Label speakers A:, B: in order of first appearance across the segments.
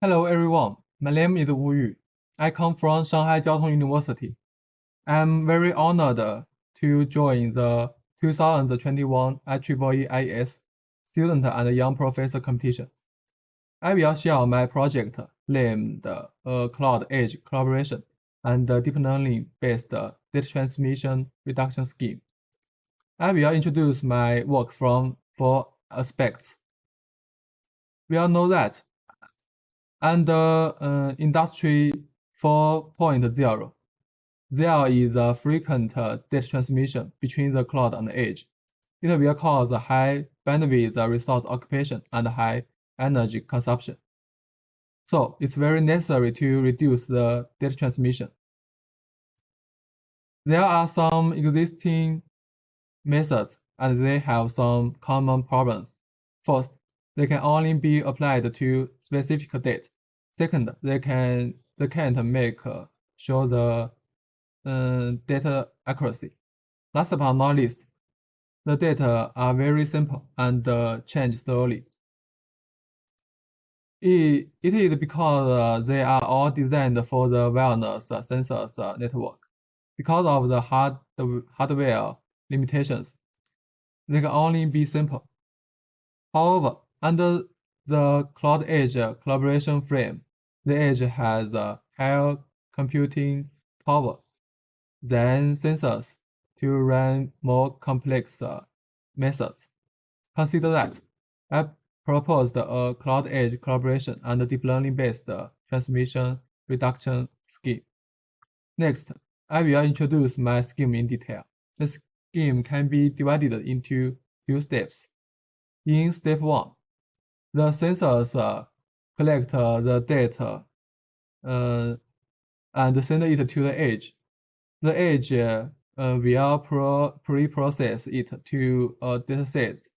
A: Hello everyone, my name is Wu Yu. I come from Shanghai Jiao Tong University. I'm very honored to join the 2021 IEEE IES Student and Young Professor Competition. I will share my project named Cloud Edge Collaboration and Deep Learning-based Data Transmission Reduction Scheme. I will introduce my work from four aspects. We all know that under Industry 4.0, there is a frequent data transmission between the cloud and the edge. It will cause high bandwidth resource occupation and high energy consumption. So it's very necessary to reduce the data transmission. There are some existing methods and they have some common problems. First, they can only be applied to specific data. Second, they can't make sure the data accuracy. Last but not least, the data are very simple and change slowly. It is because they are all designed for the wireless sensors network. Because of the hardware limitations, they can only be simple. However, under the Cloud Edge collaboration frame, the edge has a higher computing power than sensors to run more complex methods. Consider that I proposed a Cloud Edge collaboration and deep learning-based transmission reduction scheme. Next, I will introduce my scheme in detail. The scheme can be divided into two steps. In step 1, the sensors collect the data and send it to the edge. The edge will pre-process it to a dataset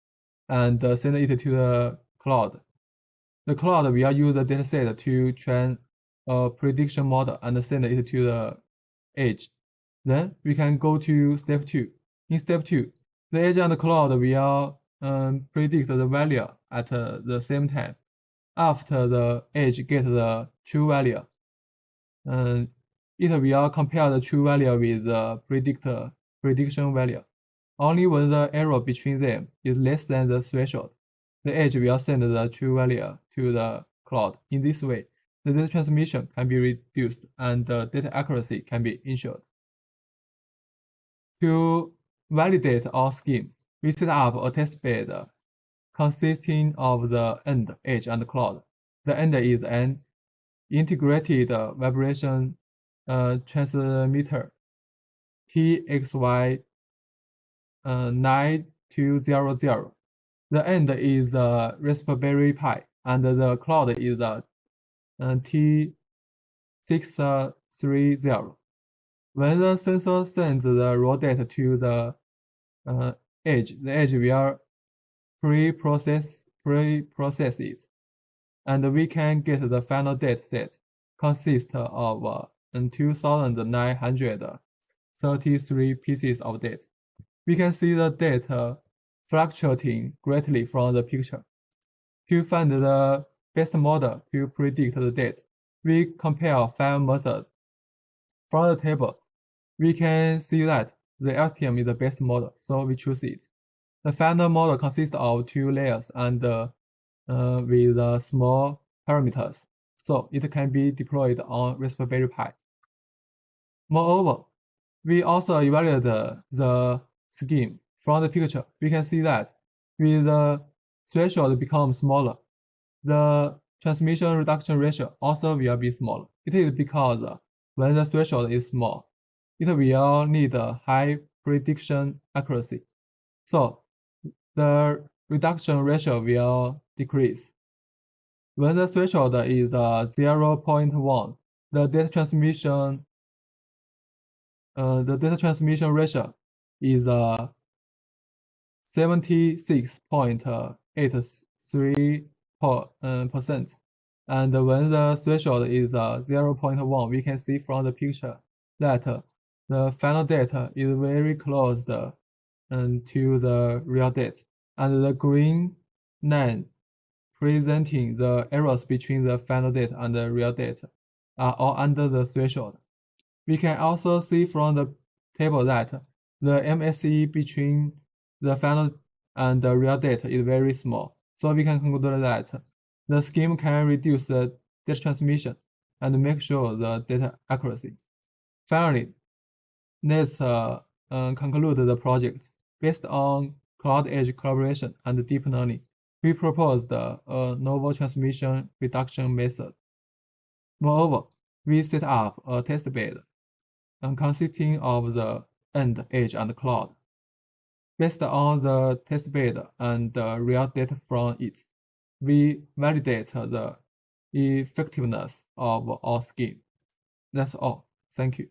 A: and send it to the cloud. The cloud will use the dataset to train a prediction model and send it to the edge. Then we can go to step 2. In step 2, the edge and the cloud will predict the value at the same time. After the edge gets the true value, it will compare the true value with the prediction value. Only when the error between them is less than the threshold, the edge will send the true value to the cloud. In this way, the data transmission can be reduced and the data accuracy can be ensured. To validate our scheme, we set up a testbed consisting of the end, edge, and cloud. The end is an integrated vibration transmitter TXY 9200. The end is a Raspberry Pi, and the cloud is a T630. When the sensor sends the raw data to the edge will pre-process it, and we can get the final data set consists of 2,933 pieces of data. We can see the data fluctuating greatly from the picture. To find the best model to predict the data, we compare 5 methods. From the table, we can see that the LSTM is the best model, so we choose it. The final model consists of 2 layers and with small parameters, so it can be deployed on Raspberry Pi. Moreover, we also evaluated the scheme. From the picture, we can see that with the threshold become smaller, the transmission reduction ratio also will be smaller. It is because when the threshold is small, it will need a high prediction accuracy. So the reduction ratio will decrease. When the threshold is 0.1, the data transmission ratio is 76.83%. And when the threshold is 0.1, we can see from the picture that the final data is very close to the real data. And the green line presenting the errors between the final data and the real data are all under the threshold. We can also see from the table that the MSE between the final and the real data is very small. So we can conclude that the scheme can reduce the data transmission and make sure the data accuracy. Finally, let's conclude the project. Based on cloud edge collaboration and deep learning, we proposed a novel transmission reduction method. Moreover, we set up a test bed consisting of the end, edge, and cloud. Based on the test bed and the real data from it, we validate the effectiveness of our scheme. That's all. Thank you.